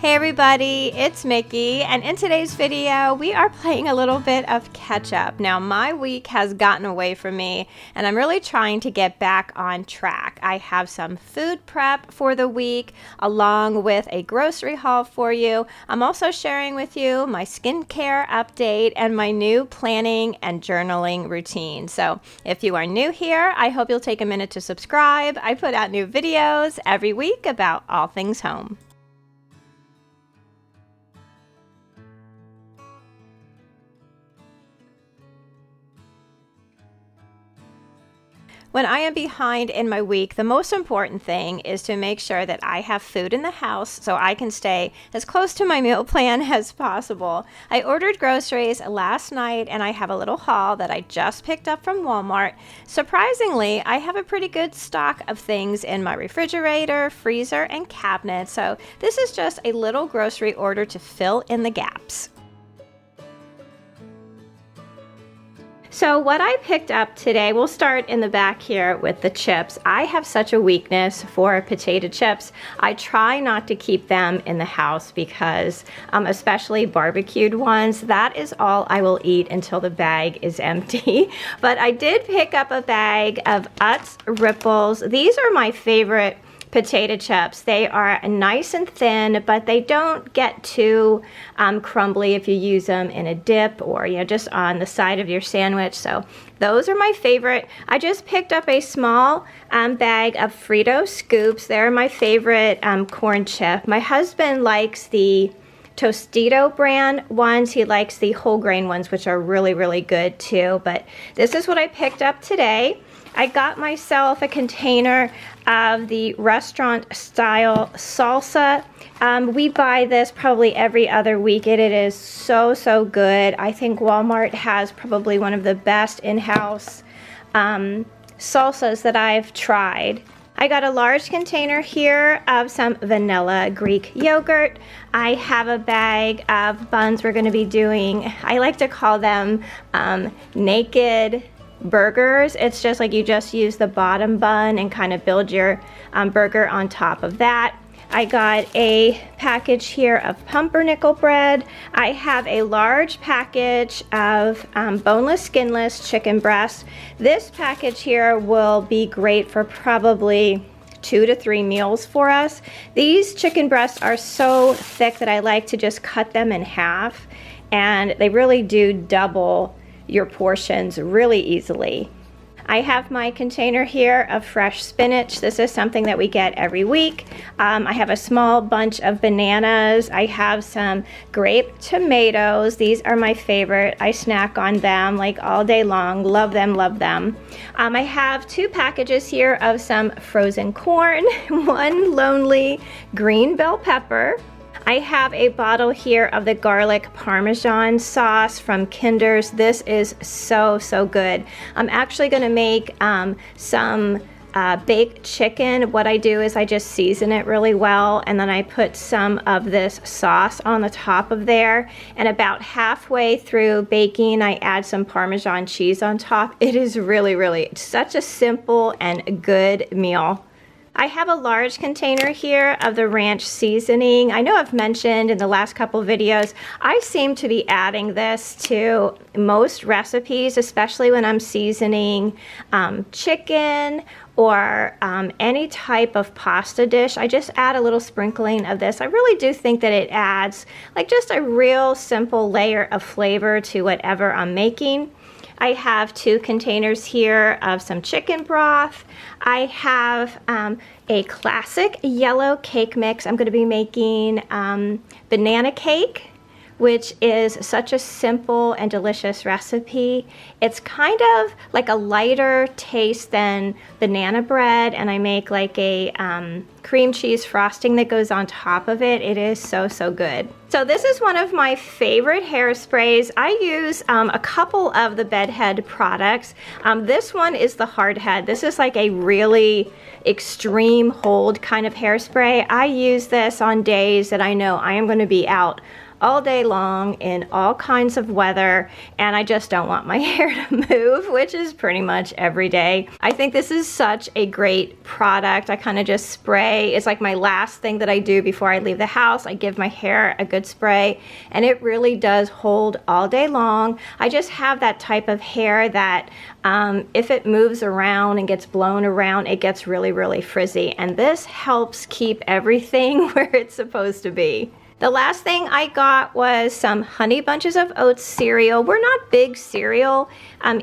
Hey everybody, it's Mickey, and in today's video we are playing a little bit of catch up. Now my week has gotten away from me and I'm really trying to get back on track. I have some food prep for the week along with a grocery haul for you. I'm also sharing with you my skincare update and my new planning and journaling routine. So if you are new here, I hope you'll take a minute to subscribe. I put out new videos every week about all things home. When I am behind in my week, the most important thing is to make sure that I have food in the house so I can stay as close to my meal plan as possible. I ordered groceries last night and I have a little haul that I just picked up from Walmart. Surprisingly, I have a pretty good stock of things in my refrigerator, freezer, and cabinet, so this is just a little grocery order to fill in the gaps. So what I picked up today, we'll start in the back here with the chips. I have such a weakness for potato chips. I try not to keep them in the house because, especially barbecued ones, that is all I will eat until the bag is empty. But I did pick up a bag of Utz Ripples. These are my favorite potato chips. They are nice and thin, but they don't get too crumbly if you use them in a dip or just on the side of your sandwich. So those are my favorite. I just picked up a small bag of Frito Scoops. They're my favorite corn chip. My husband likes the Tostito brand ones. He likes the whole grain ones, which are really, really good too. But this is what I picked up today. I got myself a container of the restaurant style salsa. We buy this probably every other week. It is so good. I think Walmart has probably one of the best in-house salsas that I've tried. I got a large container here of some vanilla Greek yogurt. I have a bag of buns we're going to be doing. I like to call them naked burgers. It's just like you just use the bottom bun and kind of build your burger on top of that. I got a package here of pumpernickel bread. I have a large package of boneless, skinless chicken breasts. This package here will be great for probably 2 to 3 meals for us. These chicken breasts are so thick that I like to just cut them in half, and they really do double your portions really easily. I have my container here of fresh spinach. This is something that we get every week. I have a small bunch of bananas. I have some grape tomatoes. These are my favorite. I snack on them like all day long. Love them, love them. I have 2 packages here of some frozen corn, 1 lonely green bell pepper. I have a bottle here of the garlic parmesan sauce from Kinder's. This is so good. I'm actually going to make some baked chicken. What I do is I just season it really well, and then I put some of this sauce on the top of there, and about halfway through baking I add some Parmesan cheese on top. It is really such a simple and good meal. I have a large container here of the ranch seasoning. I know I've mentioned in the last couple videos, I seem to be adding this to most recipes, especially when I'm seasoning chicken or any type of pasta dish. I just add a little sprinkling of this. I really do think that it adds like just a real simple layer of flavor to whatever I'm making. I have 2 containers here of some chicken broth. I have a classic yellow cake mix. I'm going to be making banana cake, which is such a simple and delicious recipe. It's kind of like a lighter taste than banana bread, and I make like a cream cheese frosting that goes on top of it. It is so good. So this is one of my favorite hairsprays. I use a couple of the bedhead products. This one is the hard head. This is like a really extreme hold kind of hairspray. I use this on days that I know I am going to be out all day long in all kinds of weather, and I just don't want my hair to move, which is pretty much every day. I think this is such a great product. I kind of just spray. It's like my last thing that I do before I leave the house. I give my hair a good spray, and it really does hold all day long. I just have that type of hair that if it moves around and gets blown around, it gets really, really frizzy, and this helps keep everything where it's supposed to be. The last thing I got was some Honey Bunches of Oats cereal. We're not big cereal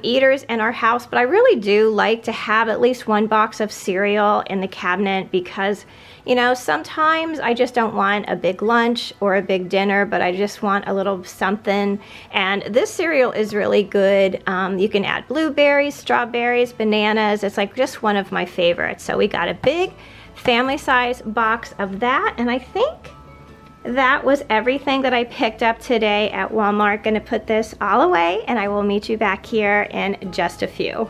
eaters in our house, but I really do like to have at least one box of cereal in the cabinet because, you know, sometimes I just don't want a big lunch or a big dinner, but I just want a little something. And this cereal is really good. You can add blueberries, strawberries, bananas. It's like just one of my favorites. So we got a big family size box of that, and I think that was everything that I picked up today at Walmart. Gonna put this all away, and I will meet you back here in just a few.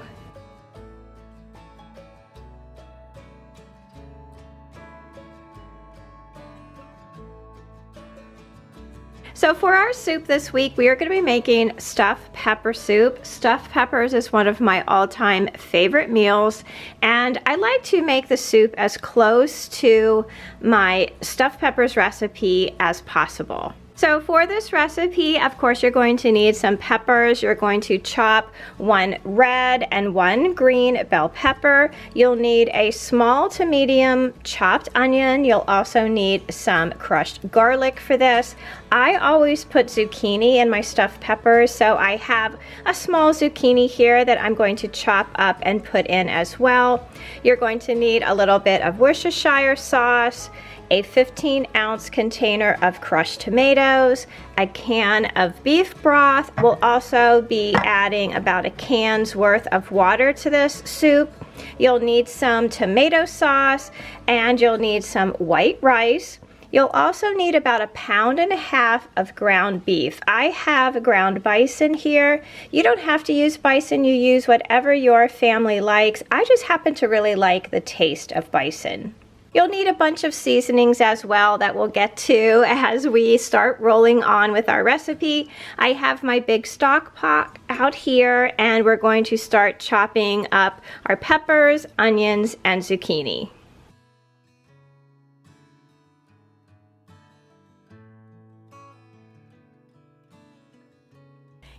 So for our soup this week, we are going to be making stuffed pepper soup. Stuffed peppers is one of my all-time favorite meals, and I like to make the soup as close to my stuffed peppers recipe as possible. So for this recipe, of course, you're going to need some peppers. You're going to chop one red and one green bell pepper. You'll need a small to medium chopped onion. You'll also need some crushed garlic for this. I always put zucchini in my stuffed peppers, so I have a small zucchini here that I'm going to chop up and put in as well. You're going to need a little bit of Worcestershire sauce, a 15-ounce container of crushed tomatoes, a can of beef broth. We'll also be adding about a can's worth of water to this soup. You'll need some tomato sauce, and you'll need some white rice. You'll also need about 1.5 pounds of ground beef. I have ground bison here. You don't have to use bison. You use whatever your family likes. I just happen to really like the taste of bison. You'll need a bunch of seasonings as well that we'll get to as we start rolling on with our recipe. I have my big stock pot out here, and we're going to start chopping up our peppers, onions, and zucchini.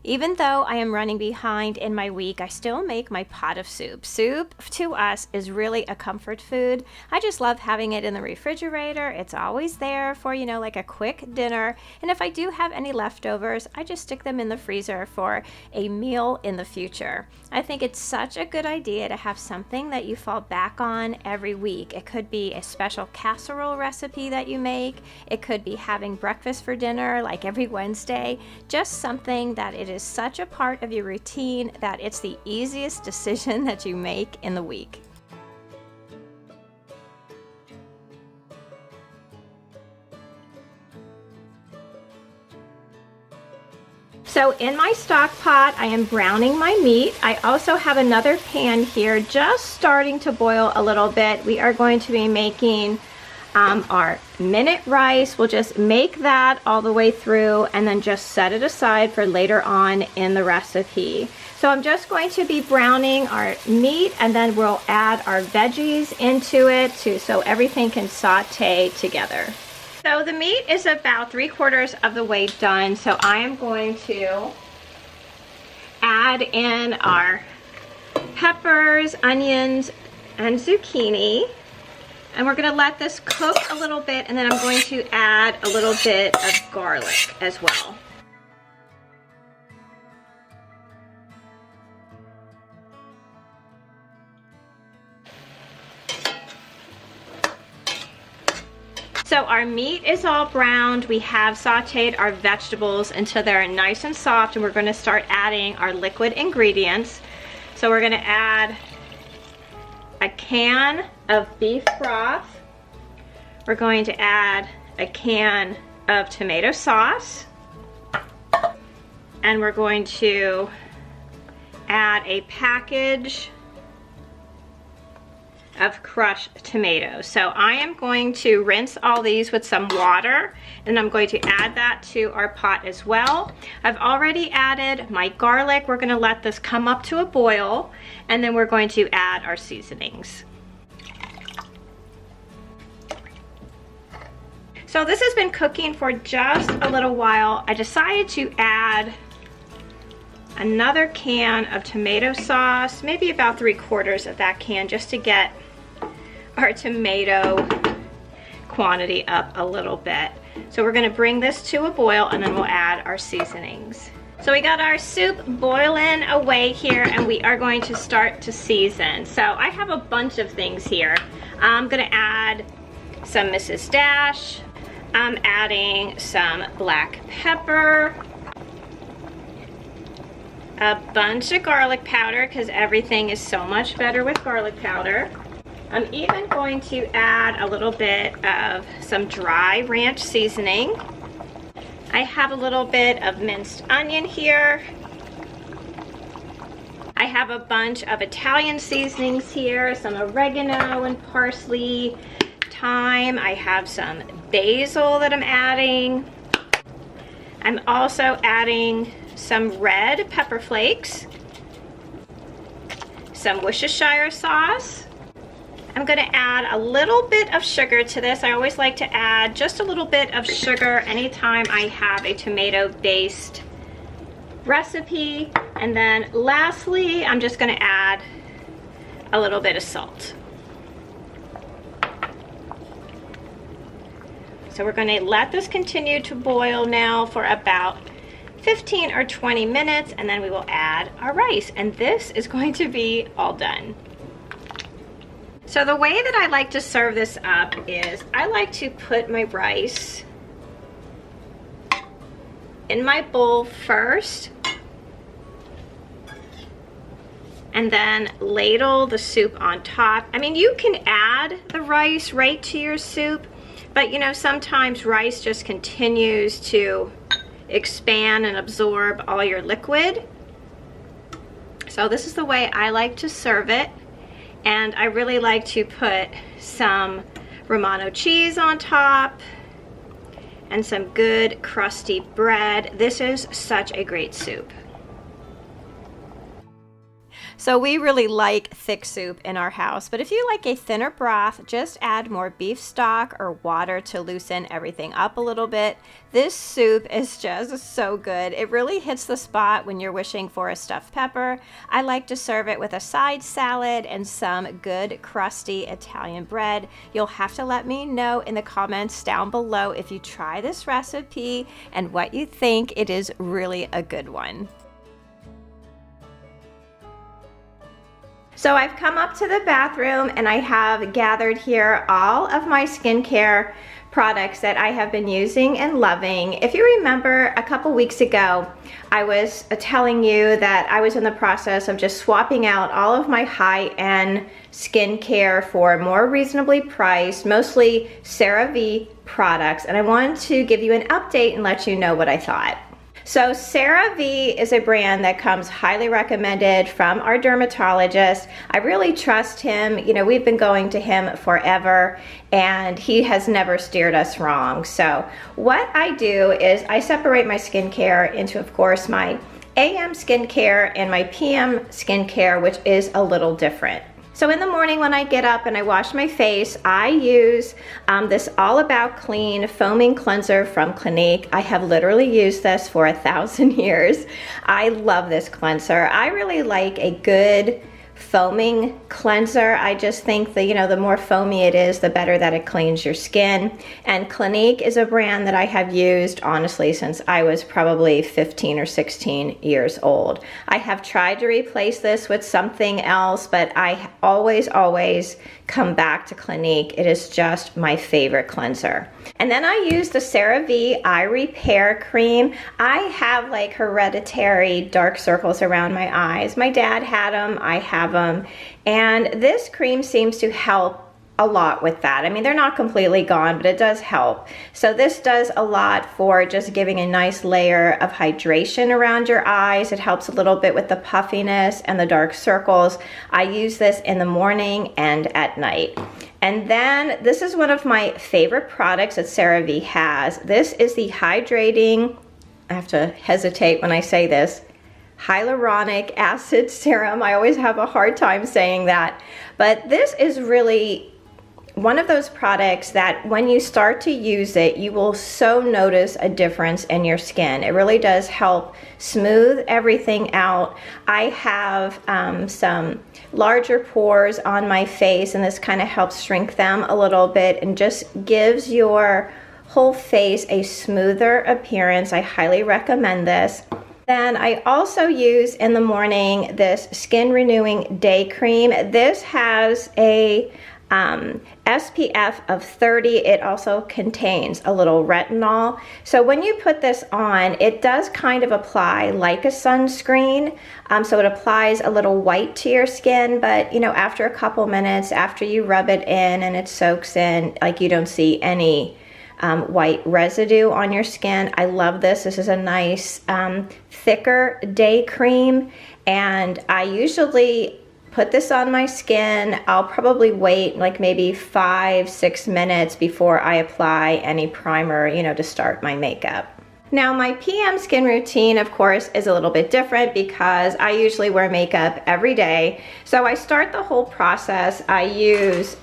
Even though I am running behind in my week, I still make my pot of soup. Soup to us is really a comfort food. I just love having it in the refrigerator. It's always there for, you know, like a quick dinner. And if I do have any leftovers, I just stick them in the freezer for a meal in the future. I think it's such a good idea to have something that you fall back on every week. It could be a special casserole recipe that you make. It could be having breakfast for dinner like every Wednesday. Just something that it is such a part of your routine that it's the easiest decision that you make in the week. So in my stock pot, I am browning my meat. I also have another pan here just starting to boil a little bit. We are going to be making our minute rice. We'll just make that all the way through and then just set it aside for later on in the recipe. So I'm just going to be browning our meat, and then we'll add our veggies into it so everything can saute together. So the meat is about 3/4 of the way done, so I am going to add in our peppers, onions, and zucchini. And we're going to let this cook a little bit, and then I'm going to add a little bit of garlic as well. So our meat is all browned. We have sauteed our vegetables until they're nice and soft, and we're going to start adding our liquid ingredients. So we're going to add a can of beef broth. We're going to add a can of tomato sauce, and we're going to add a package of crushed tomatoes. So I am going to rinse all these with some water, and I'm going to add that to our pot as well. I've already added my garlic. We're gonna let this come up to a boil, and then we're going to add our seasonings. So this has been cooking for just a little while. I decided to add another can of tomato sauce, maybe about 3/4 of that can, just to get our tomato quantity up a little bit. So we're gonna bring this to a boil, and then we'll add our seasonings. So we got our soup boiling away here, and we are going to start to season. So I have a bunch of things here. I'm gonna add some Mrs. Dash. I'm adding some black pepper, a bunch of garlic powder, because everything is so much better with garlic powder. I'm even going to add a little bit of some dry ranch seasoning. I have a little bit of minced onion here. I have a bunch of Italian seasonings here, some oregano and parsley, thyme. I have some basil that I'm adding. I'm also adding some red pepper flakes, some Worcestershire sauce. I'm going to add a little bit of sugar to this. I always like to add just a little bit of sugar anytime I have a tomato-based recipe. And then lastly, I'm just going to add a little bit of salt. So we're going to let this continue to boil now for about 15 or 20 minutes, and then we will add our rice, and this is going to be all done. So the way that I like to serve this up is I like to put my rice in my bowl first, and then ladle the soup on top. I mean, you can add the rice right to your soup, but you know, sometimes rice just continues to expand and absorb all your liquid. So this is the way I like to serve it. And I really like to put some Romano cheese on top and some good crusty bread. This is such a great soup. So we really like thick soup in our house, but if you like a thinner broth, just add more beef stock or water to loosen everything up a little bit. This soup is just so good. It really hits the spot when you're wishing for a stuffed pepper. I like to serve it with a side salad and some good crusty Italian bread. You'll have to let me know in the comments down below if you try this recipe and what you think. It is really a good one. So I've come up to the bathroom and I have gathered here all of my skincare products that I have been using and loving. If you remember a couple weeks ago, I was telling you that I was in the process of just swapping out all of my high-end skincare for more reasonably priced, mostly CeraVe products, and I wanted to give you an update and let you know what I thought. So CeraVe is a brand that comes highly recommended from our dermatologist. I really trust him. You know, we've been going to him forever and he has never steered us wrong. So what I do is I separate my skincare into, of course, my AM skincare and my PM skincare, which is a little different. So in the morning when I get up and I wash my face, I use this All About Clean foaming cleanser from Clinique. I have literally used this for 1,000 years. I love this cleanser. I really like a good foaming cleanser. I just think that, you know, the more foamy it is, the better that it cleans your skin. And Clinique is a brand that I have used, honestly, since I was probably 15 or 16 years old. I have tried to replace this with something else, but I always come back to Clinique. It is just my favorite cleanser. And then I use the CeraVe Eye Repair Cream. I have like hereditary dark circles around my eyes. My dad had them, I have them, and this cream seems to help a lot with that. I mean, they're not completely gone, but it does help. So this does a lot for just giving a nice layer of hydration around your eyes. It helps a little bit with the puffiness and the dark circles. I use this in the morning and at night. And then this is one of my favorite products that CeraVe has. This is the hydrating, I have to hesitate when I say this, hyaluronic acid serum. I always have a hard time saying that. But this is really one of those products that when you start to use it, you will so notice a difference in your skin. It really does help smooth everything out. I have some larger pores on my face, and this kind of helps shrink them a little bit and just gives your whole face a smoother appearance. I highly recommend this. Then I also use in the morning this Skin Renewing Day Cream. This has a SPF of 30. It also contains a little retinol. So when you put this on, it does kind of apply like a sunscreen. So it applies a little white to your skin, but you know, after a couple minutes, after you rub it in and it soaks in, like you don't see any white residue on your skin. I love this. This is a nice thicker day cream, and I usually put this on my skin. I'll probably wait like maybe 5-6 minutes before I apply any primer, you know, to start my makeup. Now my PM skin routine, of course, is a little bit different because I usually wear makeup every day. So I start the whole process. I use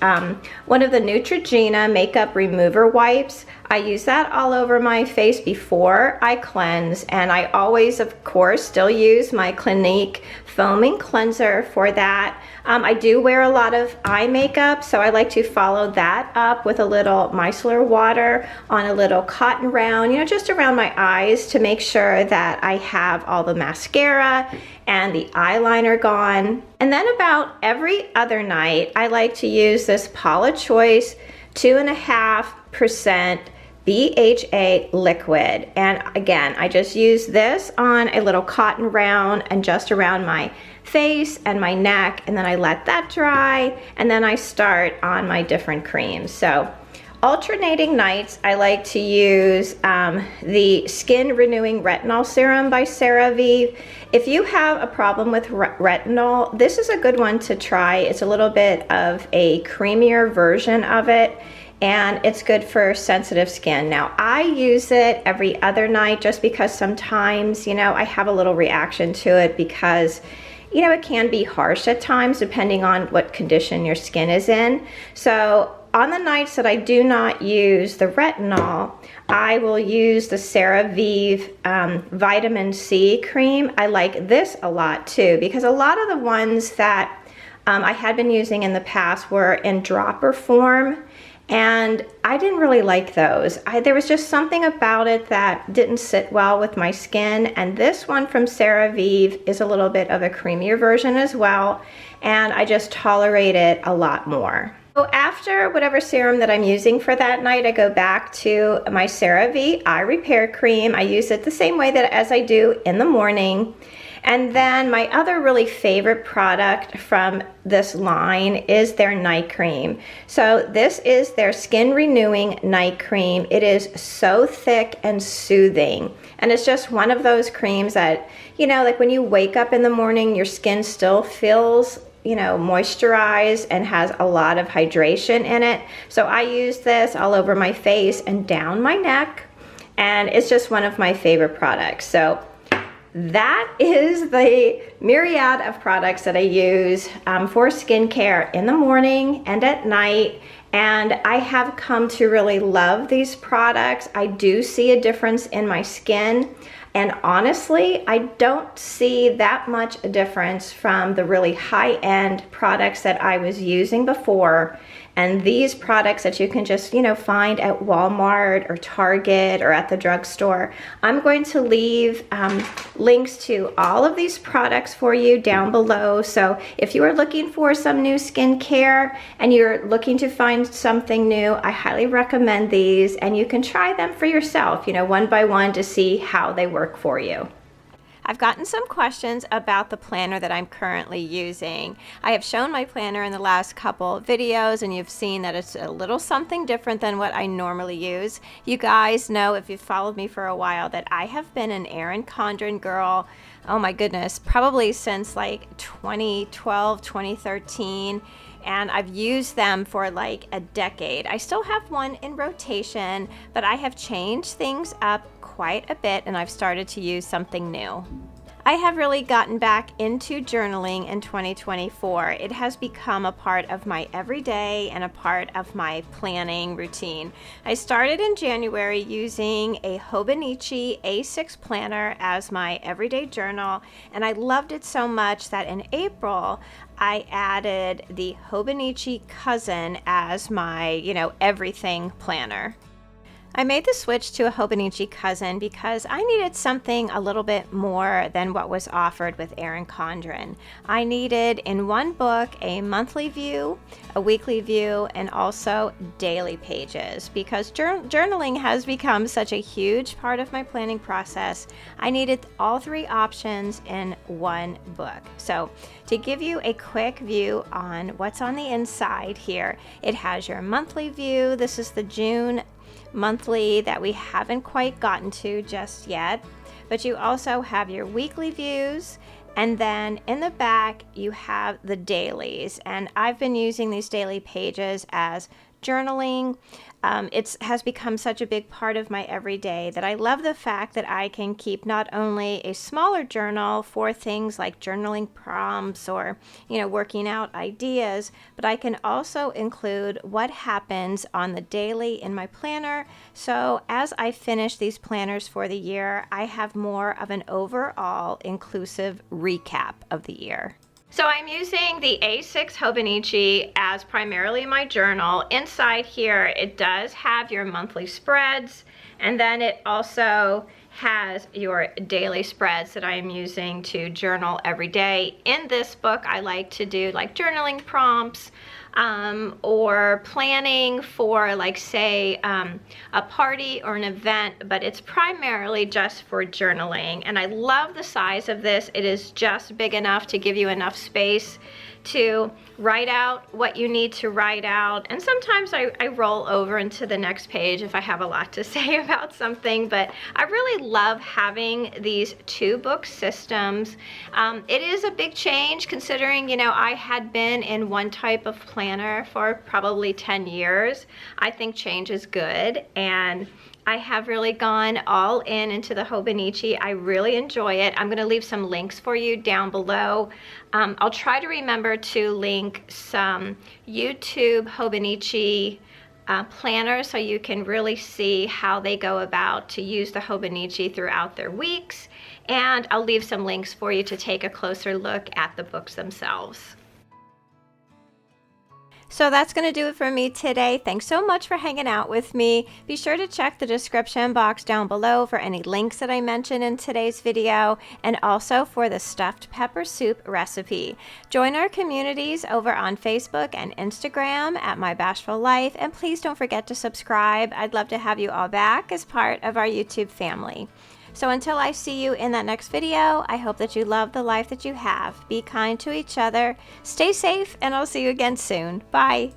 one of the Neutrogena makeup remover wipes. I use that all over my face before I cleanse, and I always, of course, still use my Clinique foaming cleanser for that. I do wear a lot of eye makeup, so I like to follow that up with a little micellar water on a little cotton round, you know, just around my eyes to make sure that I have all the mascara and the eyeliner gone. And then about every other night, I like to use this Paula Choice 2.5% BHA liquid. And again, I just use this on a little cotton round and just around my face and my neck, and then I let that dry, and then I start on my different creams. So alternating nights, I like to use the Skin Renewing Retinol Serum by CeraVe. If you have a problem with retinol, this is a good one to try. It's a little bit of a creamier version of it, and it's good for sensitive skin. Now, I use it every other night just because sometimes, you know, I have a little reaction to it because, you know, it can be harsh at times depending on what condition your skin is in. So on the nights that I do not use the retinol, I will use the CeraVe vitamin C cream. I like this a lot too, because a lot of the ones that I had been using in the past were in dropper form, and I didn't really like those. There was just something about it that didn't sit well with my skin, and this one from CeraVe is a little bit of a creamier version as well, and I just tolerate it a lot more. So after whatever serum that I'm using for that night, I go back to my CeraVe Eye Repair Cream. I use it the same way that as I do in the morning. And then my other really favorite product from this line is their night cream. So this is their Skin Renewing Night Cream. It is so thick and soothing. And it's just one of those creams that, you know, like when you wake up in the morning, your skin still feels, you know, moisturized and has a lot of hydration in it. So I use this all over my face and down my neck, and it's just one of my favorite products. So that is the myriad of products that I use for skincare in the morning and at night. And I have come to really love these products. I do see a difference in my skin. And honestly, I don't see that much a difference from the really high-end products that I was using before. And these products that you can just, you know, find at Walmart or Target or at the drugstore. I'm going to leave links to all of these products for you down below. So if you are looking for some new skincare and you're looking to find something new, I highly recommend these, and you can try them for yourself, you know, one by one to see how they work for you. I've gotten some questions about the planner that I'm currently using. I have shown my planner in the last couple videos, and you've seen that it's a little something different than what I normally use. You guys know, if you've followed me for a while, that I have been an Erin Condren girl, oh my goodness, probably since like 2012, 2013. And I've used them for like a decade. I still have one in rotation, but I have changed things up quite a bit, and I've started to use something new. I have really gotten back into journaling in 2024. It has become a part of my everyday and a part of my planning routine. I started in January using a Hobonichi A6 planner as my everyday journal, and I loved it so much that in April I added the Hobonichi Cousin as my, everything planner. I made the switch to a Hobonichi Cousin because I needed something a little bit more than what was offered with Erin Condren. I needed in one book a monthly view, a weekly view, and also daily pages. Because journaling has become such a huge part of my planning process, I needed all three options in one book. So to give you a quick view on what's on the inside here, it has your monthly view. This is the June monthly that we haven't quite gotten to just yet, but you also have your weekly views, and then in the back you have the dailies, and I've been using these daily pages as journaling. It has become such a big part of my everyday that I love the fact that I can keep not only a smaller journal for things like journaling prompts or, working out ideas, but I can also include what happens on the daily in my planner. So as I finish these planners for the year, I have more of an overall inclusive recap of the year. So I'm using the A6 Hobonichi as primarily my journal. Inside here, it does have your monthly spreads, and then it also has your daily spreads that I'm using to journal every day. In this book, I like to do like journaling prompts, or planning for, like, say, a party or an event, but it's primarily just for journaling. And I love the size of this. It is just big enough to give you enough space to write out what you need to write out. And sometimes I roll over into the next page if I have a lot to say about something, but I really love having these two book systems. It is a big change considering, I had been in one type of planner for probably 10 years. I think change is good, and I have really gone all into the Hobonichi. I really enjoy it. I'm going to leave some links for you down below. I'll try to remember to link some YouTube Hobonichi planners so you can really see how they go about to use the Hobonichi throughout their weeks. And I'll leave some links for you to take a closer look at the books themselves. So that's going to do it for me today. Thanks so much for hanging out with me. Be sure to check the description box down below for any links that I mentioned in today's video, and also for the stuffed pepper soup recipe. Join our communities over on Facebook and Instagram at My Bashful Life, and please don't forget to subscribe. I'd love to have you all back as part of our YouTube family. So until I see you in that next video, I hope that you love the life that you have. Be kind to each other, stay safe, and I'll see you again soon. Bye.